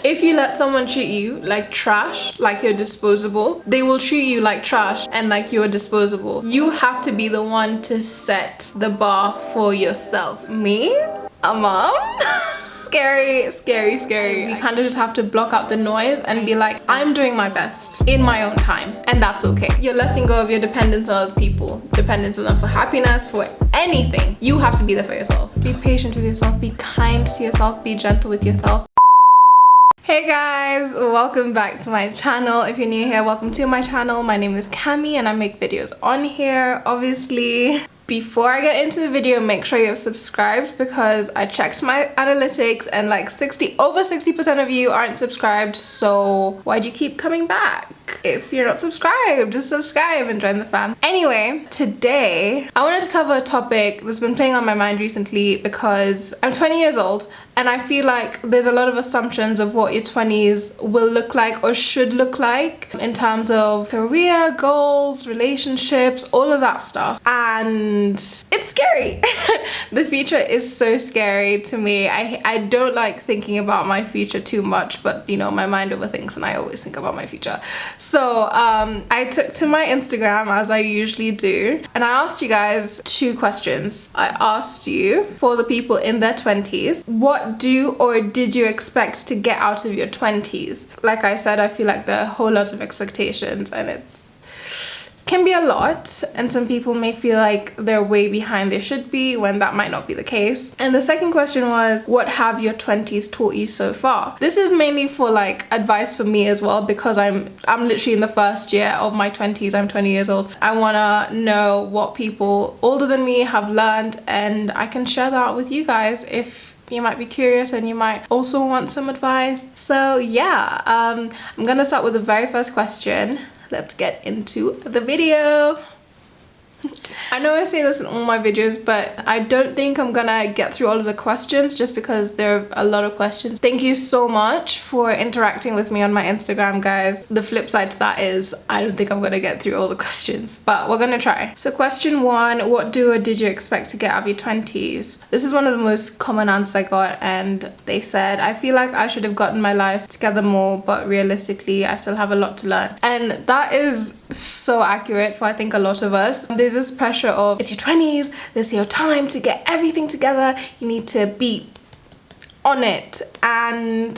If you let someone treat you like trash, like you're disposable, they will treat you like trash and like you're disposable. You have to be the one to set the bar for yourself. Me? A mom? Scary, scary, scary. We kind of just have to block out the noise and be like, I'm doing my best in my own time, and that's okay. You're letting go of your dependence on other people, dependence on them for happiness, for anything. You have to be there for yourself. Be patient with yourself, be kind to yourself, be gentle with yourself. Hey guys, welcome back to my channel. If you're new here, welcome to my channel. My name is Cami and I make videos on here, obviously. Before I get into the video, make sure you're subscribed because I checked my analytics and like over 60% of you aren't subscribed, so why do you keep coming back? If you're not subscribed, just subscribe and join the fam. Anyway, today I wanted to cover a topic that's been playing on my mind recently because I'm 20 years old and I feel like there's a lot of assumptions of what your 20s will look like or should look like in terms of career, goals, relationships, all of that stuff. And it's scary. The future is so scary to me. I don't like thinking about my future too much, but you know, my mind overthinks and I always think about my future. So I took to my Instagram, as I usually do, and I asked you guys two questions. I asked you, for the people in their 20s, what do or did you expect to get out of your 20s? Like I said, I feel like there are a whole lot of expectations and can be a lot, and some people may feel like they're way behind they should be when that might not be the case. And the second question was, what have your 20s taught you so far? This is mainly for like advice for me as well because I'm literally in the first year of my 20s. I'm 20 years old. I want to know what people older than me have learned, and I can share that with you guys if you might be curious and you might also want some advice. So yeah, I'm gonna start with the very first question. Let's get into the video. I know I say this in all my videos, but I don't think I'm gonna get through all of the questions just because there are a lot of questions. Thank you so much for interacting with me on my Instagram, guys. The flip side to that is I don't think I'm gonna get through all the questions, but we're gonna try. So question one, what do or did you expect to get out of your 20s? This is one of the most common answers I got, and they said, I feel like I should have gotten my life together more, but realistically I still have a lot to learn. And that is so accurate for I think a lot of us. There's this pressure of, it's your 20s, this is your time to get everything together, you need to be on it. And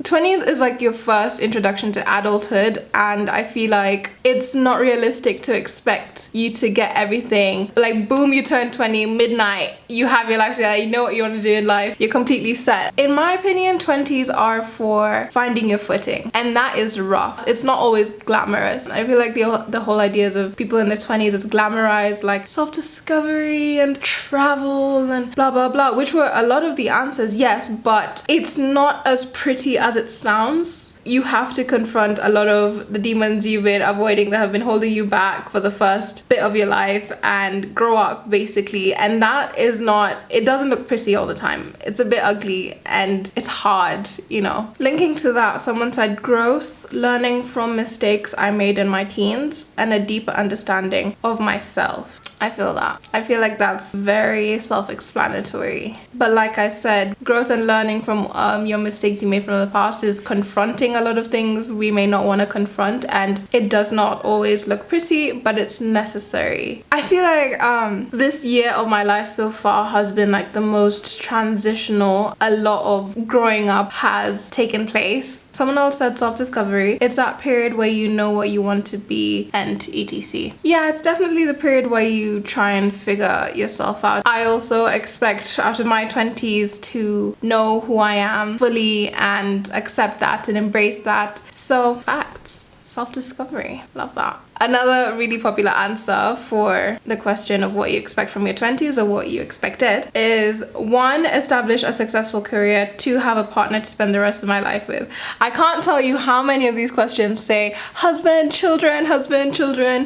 20s is like your first introduction to adulthood, and I feel like it's not realistic to expect you to get everything like boom, you turn 20, midnight, you have your life together, you know what you want to do in life, you're completely set. In my opinion, 20s are for finding your footing, and that is rough. It's not always glamorous. I feel like the whole ideas of people in their 20s is glamorized, like self-discovery and travel and blah blah blah, which were a lot of the answers, yes, but it's not as pretty as it sounds. You have to confront a lot of the demons you've been avoiding that have been holding you back for the first bit of your life and grow up basically, and that is not, it doesn't look pretty all the time. It's a bit ugly and it's hard, you know. Linking to that, someone said growth, learning from mistakes I made in my teens, and a deeper understanding of myself. I feel that. I feel like that's very self-explanatory. But like I said, growth and learning from your mistakes you made from the past is confronting a lot of things we may not want to confront, and it does not always look pretty, but it's necessary. I feel like this year of my life so far has been like the most transitional. A lot of growing up has taken place. Someone else said self-discovery. It's that period where you know what you want to be and etc. Yeah, it's definitely the period where you try and figure yourself out. I also expect out of my 20s to know who I am fully and accept that and embrace that. So facts, self-discovery, love that. Another really popular answer for the question of what you expect from your 20s or what you expected is 1, establish a successful career, 2, have a partner to spend the rest of my life with. I can't tell you how many of these questions say husband, children,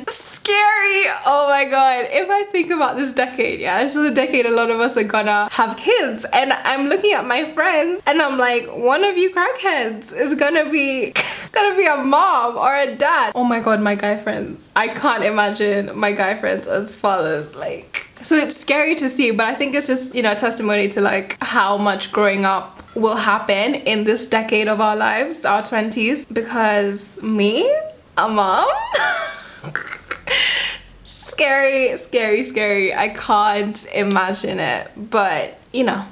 scary. Oh my god, if I think about this decade, yeah, this is a decade a lot of us are gonna have kids, and I'm looking at my friends and I'm like, one of you crackheads is gonna be a mom or a dad. Oh my god, my guy friends, I can't imagine my guy friends as fathers. Like, So it's scary to see, but I think it's just, you know, a testimony to like how much growing up will happen in this decade of our lives, our 20s. Because me, a mom, scary, scary, scary. I can't imagine it, but you know,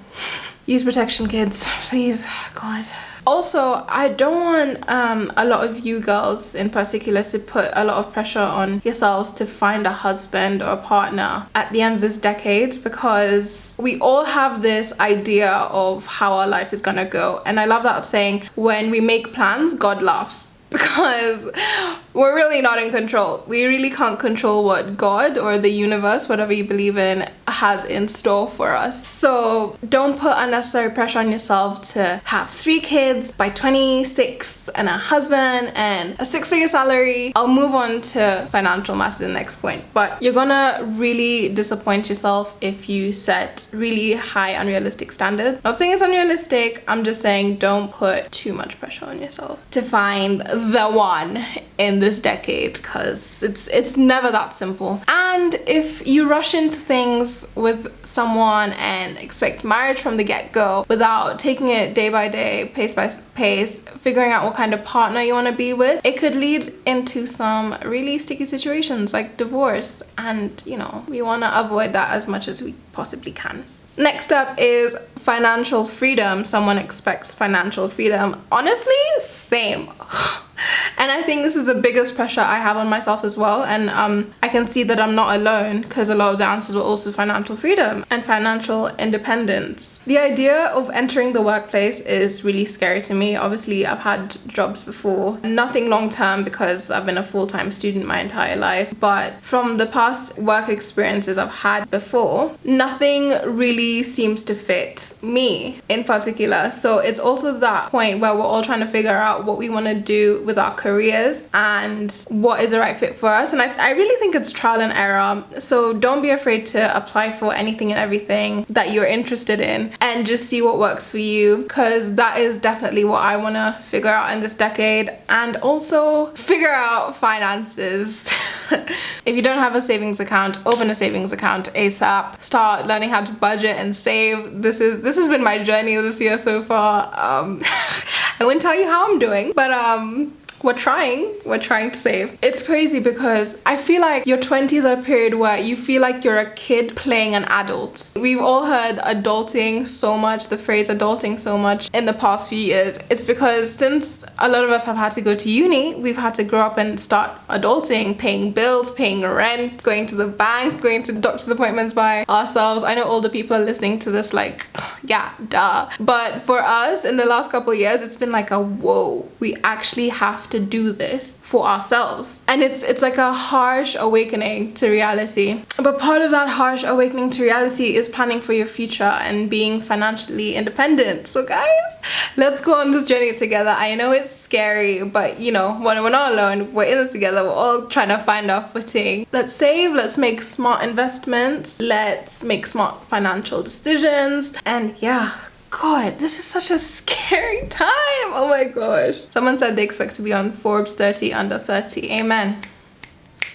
use protection, kids, please, God. Also, I don't want a lot of you girls in particular to put a lot of pressure on yourselves to find a husband or a partner at the end of this decade, because we all have this idea of how our life is gonna go. And I love that saying, when we make plans, God laughs. Because we're really not in control. We really can't control what God or the universe, whatever you believe in, has in store for us. So don't put unnecessary pressure on yourself to have 3 kids by 26 and a husband and a 6-figure salary. I'll move on to financial matters in the next point. But you're gonna really disappoint yourself if you set really high unrealistic standards. Not saying it's unrealistic, I'm just saying don't put too much pressure on yourself to find the one in this decade, because it's never that simple. And if you rush into things with someone and expect marriage from the get-go without taking it day by day, pace by pace, figuring out what kind of partner you want to be with, it could lead into some really sticky situations like divorce, and you know, we want to avoid that as much as we possibly can. Next up is financial freedom. Someone expects financial freedom. Honestly, same. And I think this is the biggest pressure I have on myself as well. And I can see that I'm not alone, because a lot of the answers were also financial freedom and financial independence. The idea of entering the workplace is really scary to me. Obviously, I've had jobs before. Nothing long term because I've been a full-time student my entire life. But from the past work experiences I've had before, nothing really seems to fit me in particular. So it's also that point where we're all trying to figure out what we want to do with our careers and what is the right fit for us. And I really think it's trial and error. So don't be afraid to apply for anything and everything that you're interested in and just see what works for you, because that is definitely what I want to figure out in this decade. And also figure out finances. If you don't have a savings account, open a savings account ASAP. Start learning how to budget and save. This has been my journey this year so far. I wouldn't tell you how I'm doing, but we're trying to save. It's crazy because I feel like your 20s are a period where you feel like you're a kid playing an adult. We've all heard adulting so much, the phrase adulting so much in the past few years. It's because since a lot of us have had to go to uni, we've had to grow up and start adulting, paying bills, paying rent, going to the bank, going to doctor's appointments by ourselves. I know older people are listening to this like, yeah, duh. But for us, in the last couple of years, it's been like a whoa, we actually have to do this for ourselves. And it's like a harsh awakening to reality. But part of that harsh awakening to reality is planning for your future and being financially independent. So guys, let's go on this journey together. I know it's scary, but you know, we're not alone. We're in this together. We're all trying to find our footing. Let's save, let's make smart investments, let's make smart financial decisions, and yeah, God, this is such a scary time. Oh my gosh. Someone said they expect to be on Forbes 30 under 30. Amen.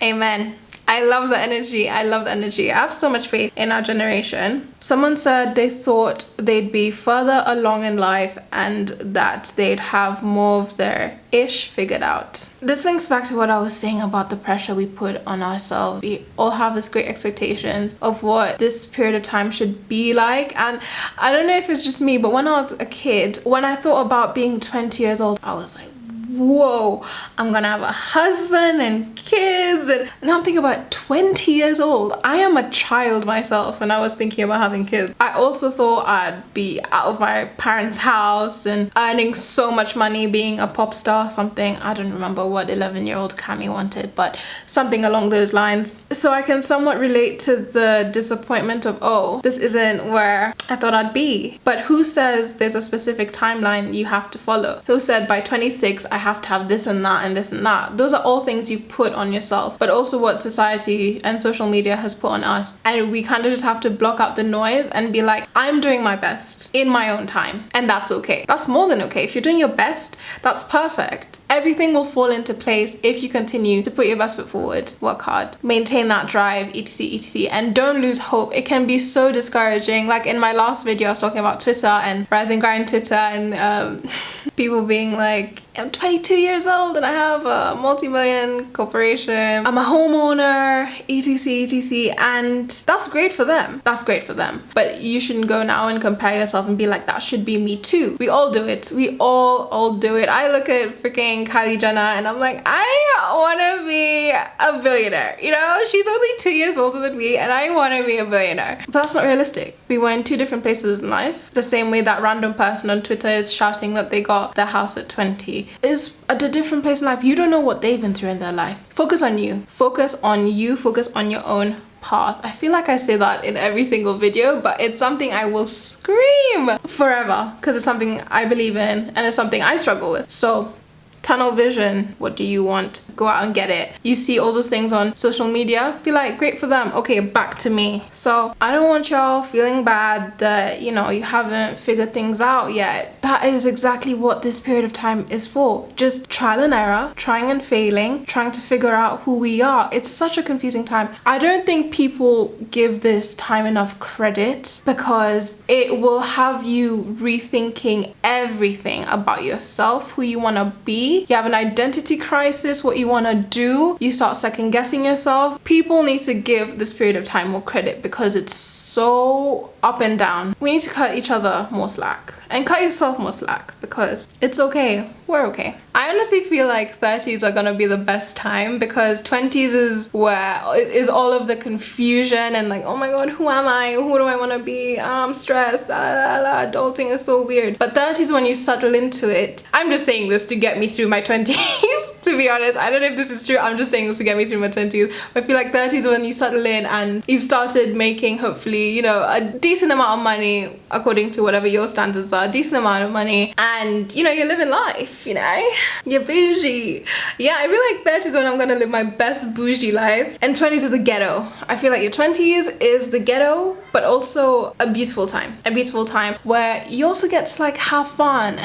Amen. I love the energy. I love the energy. I have so much faith in our generation. Someone said they thought they'd be further along in life and that they'd have more of their ish figured out. This links back to what I was saying about the pressure we put on ourselves. We all have this great expectations of what this period of time should be like. And I don't know if it's just me, but when I was a kid, when I thought about being 20 years old, I was like, whoa, I'm gonna have a husband and kids, and now I'm thinking about 20 years old. I am a child myself and I was thinking about having kids. I also thought I'd be out of my parents' house and earning so much money, being a pop star or something. I don't remember what 11-year-old Cami wanted, but something along those lines. So I can somewhat relate to the disappointment of, oh, this isn't where I thought I'd be. But who says there's a specific timeline you have to follow? Who said by 26 I have to have this and that and this and that. Those are all things you put on yourself, but also what society and social media has put on us. And we kind of just have to block out the noise and be like, I'm doing my best in my own time, and that's okay. That's more than okay. If you're doing your best, that's perfect. Everything will fall into place if you continue to put your best foot forward, work hard, maintain that drive, etc, etc, and don't lose hope. It can be so discouraging. Like in my last video, I was talking about Twitter and Rise and Grind Twitter, and people being like, I'm 22 years old and I have a multi-million corporation, I'm a homeowner, etc, etc, and that's great for them. That's great for them. But you shouldn't go now and compare yourself and be like, that should be me too. We all do it. We all do it. I look at freaking Kylie Jenner and I'm like, I want to be a billionaire. You know, she's only 2 years older than me and I want to be a billionaire. But that's not realistic. We were in two different places in life. The same way that random person on Twitter is shouting that they got their house at 20 is at a different place in life. You don't know what they've been through in their life. Focus on you. Focus on you. Focus on your own path. I feel like I say that in every single video, but it's something I will scream forever because it's something I believe in and it's something I struggle with. So tunnel vision. What do you want? Go out and get it. You see all those things on social media, be like, great for them. Okay, back to me. So I don't want y'all feeling bad that, you know, you haven't figured things out yet. That is exactly what this period of time is for. Just trial and error, trying and failing, trying to figure out who we are. It's such a confusing time. I don't think people give this time enough credit because it will have you rethinking everything about yourself, who you want to be. You have an identity crisis, what you want to do. You start second guessing yourself. People need to give this period of time more credit because it's so up and down. We need to cut each other more slack and cut yourself more slack because it's okay. We're okay. I honestly feel like 30s are gonna be the best time because 20s is where is all of the confusion and like, oh my god, who am I? Who do I want to be? I'm stressed. Adulting is so weird. But 30s when you settle into it. I'm just saying this to get me through my 20s. To be honest, I don't know if this is true. I'm just saying this to get me through my 20s. I feel like 30s when you settle in and you've started making, hopefully, you know, a decent amount of money according to whatever your standards are, a decent amount of money, and you know, you're living life, you know, you're bougie. Yeah, I feel like 30s when I'm gonna live my best bougie life, and 20s is the ghetto. I feel like your 20s is the ghetto, but also a beautiful time where you also get to like have fun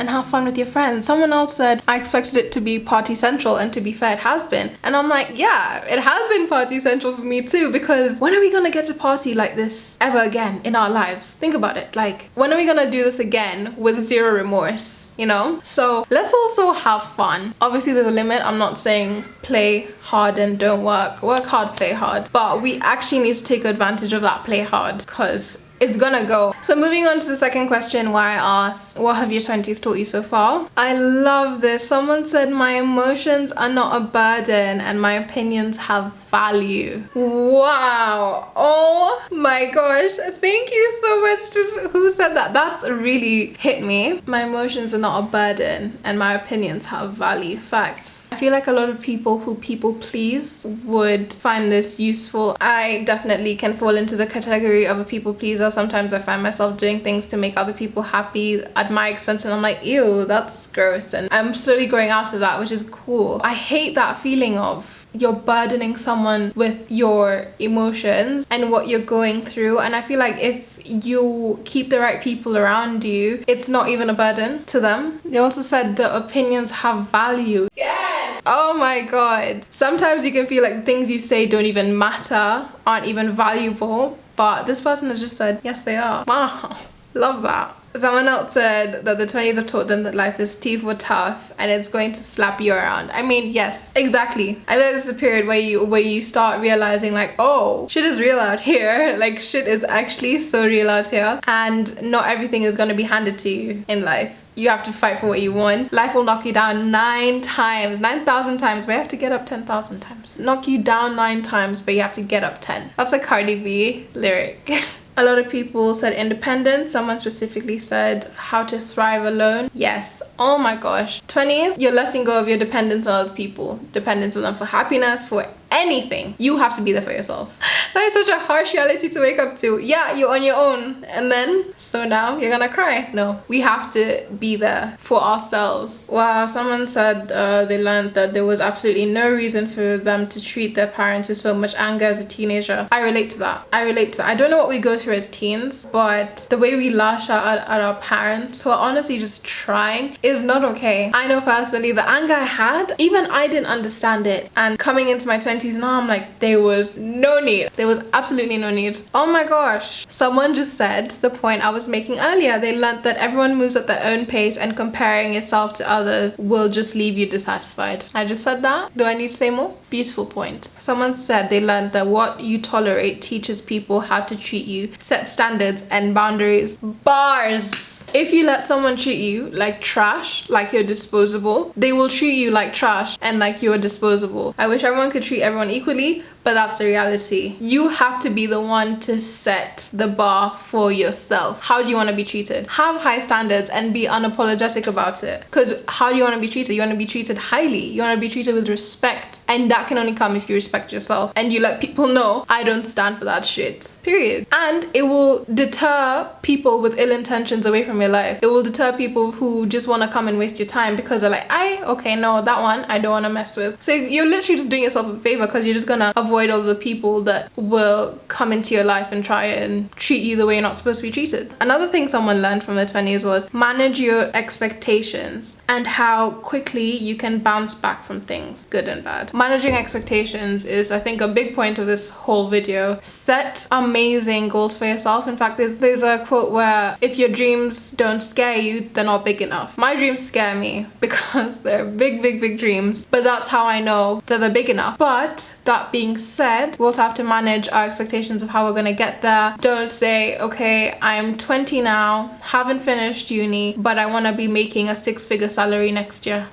with your friends. Someone else said I expected it to be party central, and to be fair, it has been. And I'm like, yeah, it has been party central for me too, because when are we gonna get to party like this ever again in our lives? Think about it. Like, when are we gonna do this again with zero remorse? You know, so let's also have fun. Obviously there's a limit. I'm not saying play hard and don't work hard, play hard, but we actually need to take advantage of that play hard because it's gonna go. So moving on to the second question, where I asked, what have your 20s taught you so far? I love this. Someone said, my emotions are not a burden and my opinions have value. Wow. Oh my gosh. Thank you so much to who said that. That's really hit me. My emotions are not a burden and my opinions have value. Facts. I feel like a lot of people who people please would find this useful. I definitely can fall into the category of a people pleaser. Sometimes I find myself doing things to make other people happy at my expense and I'm like, ew, that's gross. And I'm slowly growing out of that, which is cool. I hate that feeling of you're burdening someone with your emotions and what you're going through. And I feel like if you keep the right people around you, it's not even a burden to them. They also said the opinions have value. Yes! Oh my god. Sometimes you can feel like things you say don't even matter, aren't even valuable, but this person has just said, yes they are. Wow. Love that. Someone else said that the 20s have taught them that life is T for tough and it's going to slap you around. I mean, yes, exactly. I feel like this is a period where you start realizing like, oh, shit is real out here. Like, shit is actually so real out here. And not everything is going to be handed to you in life. You have to fight for what you want. Life will knock you down 9 times, 9,000 times, but you have to get up 10,000 times. Knock you down 9 times, but you have to get up 10. That's a Cardi B lyric. A lot of people said independence. Someone specifically said how to thrive alone. Yes. Oh my gosh. 20s, you're letting go of your dependence on other people. Dependence on them for happiness, for anything, you have to be there for yourself. That is such a harsh reality to wake up to. Yeah, you're on your own, and then so now you're gonna cry. No, we have to be there for ourselves. Wow, someone said they learned that there was absolutely no reason for them to treat their parents with so much anger as a teenager. I relate to that. I don't know what we go through as teens, but the way we lash out at our parents who are honestly just trying is not okay. I know personally the anger I had, even I didn't understand it, and coming into my 20s now, I'm like, there was no need. There was absolutely no need. Oh my gosh, someone just said the point I was making earlier. They learned that everyone moves at their own pace and comparing yourself to others will just leave you dissatisfied. I just said that. Do I need to say more? Beautiful point. Someone said they learned that what you tolerate teaches people how to treat you, set standards and boundaries. Bars. If you let someone treat you like trash, like you're disposable, they will treat you like trash and like you're disposable. I wish everyone could treat everyone equally, but that's the reality. You have to be the one to set the bar for yourself. How do you want to be treated? Have high standards and be unapologetic about it. Because how do you want to be treated? You want to be treated highly. You want to be treated with respect. And that can only come if you respect yourself and you let people know, I don't stand for that shit. Period. And it will deter people with ill intentions away from your life. It will deter people who just want to come and waste your time because they're like, okay, no, that one I don't want to mess with. So you're literally just doing yourself a favor because you're just gonna avoid all the people that will come into your life and try and treat you the way you're not supposed to be treated. Another thing someone learned from the 20s was manage your expectations and how quickly you can bounce back from things, good and bad. Managing expectations is, I think, a big point of this whole video. Set amazing goals for yourself. In fact, there's a quote where if your dreams don't scare you, they're not big enough. My dreams scare me because they're big dreams, but that's how I know that they're big enough. But that being said, we'll have to manage our expectations of how we're gonna get there. Don't say, okay, I'm 20 now, haven't finished uni, but I wanna be making a 6-figure salary next year.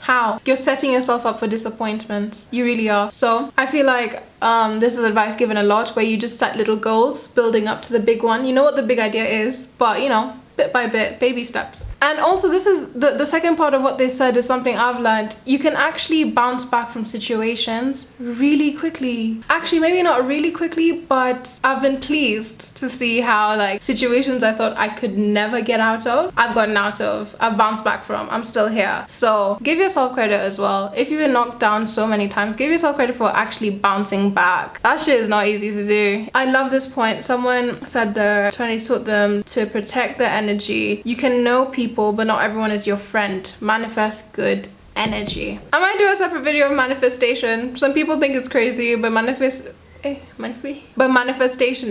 How? You're setting yourself up for disappointments. You really are. So I feel like this is advice given a lot, where you just set little goals building up to the big one. You know what the big idea is, but you know, bit by bit, baby steps. And also, this is the second part of what they said is something I've learned. You can actually bounce back from situations really quickly. Actually, maybe not really quickly, but I've been pleased to see how like situations I thought I could never get out of, I've gotten out of, I've bounced back from, I'm still here. So give yourself credit as well. If you've been knocked down so many times, give yourself credit for actually bouncing back. That shit is not easy to do. I love this point. Someone said their 20s taught them to protect their energy. You can know people, but not everyone is your friend. Manifest good energy. I might do a separate video of manifestation. Some people think it's crazy, but manifestation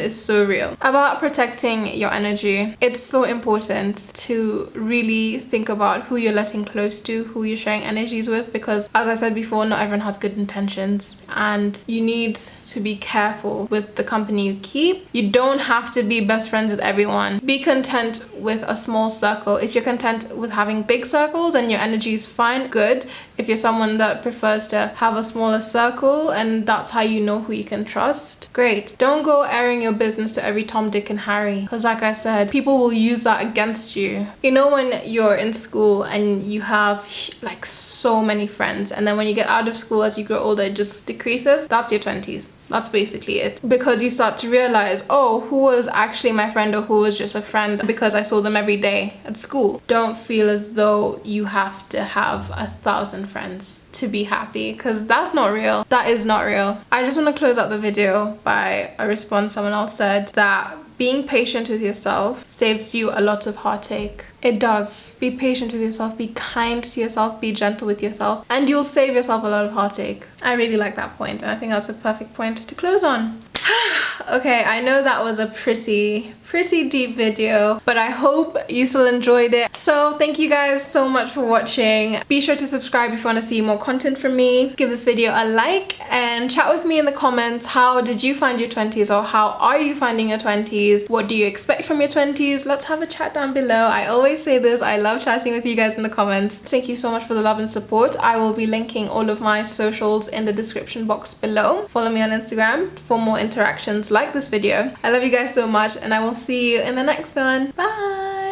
is so real. About protecting your energy, it's so important to really think about who you're letting close to, who you're sharing energies with, because as I said before, not everyone has good intentions and you need to be careful with the company you keep. You don't have to be best friends with everyone. Be content with a small circle. If you're content with having big circles and your energy is fine, good. If you're someone that prefers to have a smaller circle and that's how you know who you can trust, great. Don't go airing your business to every Tom, Dick and Harry, because like I said, people will use that against you. You know, when you're in school and you have like so many friends, and then when you get out of school, as you grow older, it just decreases. That's your 20s. That's basically it. Because you start to realize, oh, who was actually my friend or who was just a friend because I saw them every day at school. Don't feel as though you have to have 1,000 friends to be happy, because that's not real. That is not real. I just want to close out the video by a response someone else said, that being patient with yourself saves you a lot of heartache. It does. Be patient with yourself, be kind to yourself, be gentle with yourself, and you'll save yourself a lot of heartache. I really like that point, and I think that's a perfect point to close on. Okay, I know that was a pretty deep video, but I hope you still enjoyed it. So thank you guys so much for watching. Be sure to subscribe if you want to see more content from me. Give this video a like and chat with me in the comments. How did you find your 20s, or how are you finding your 20s? What do you expect from your 20s? Let's have a chat down below. I always say this, I love chatting with you guys in the comments. Thank you so much for the love and support. I will be linking all of my socials in the description box below. Follow me on Instagram for more interactions like this video. I love you guys so much, and I will see you in the next one. Bye!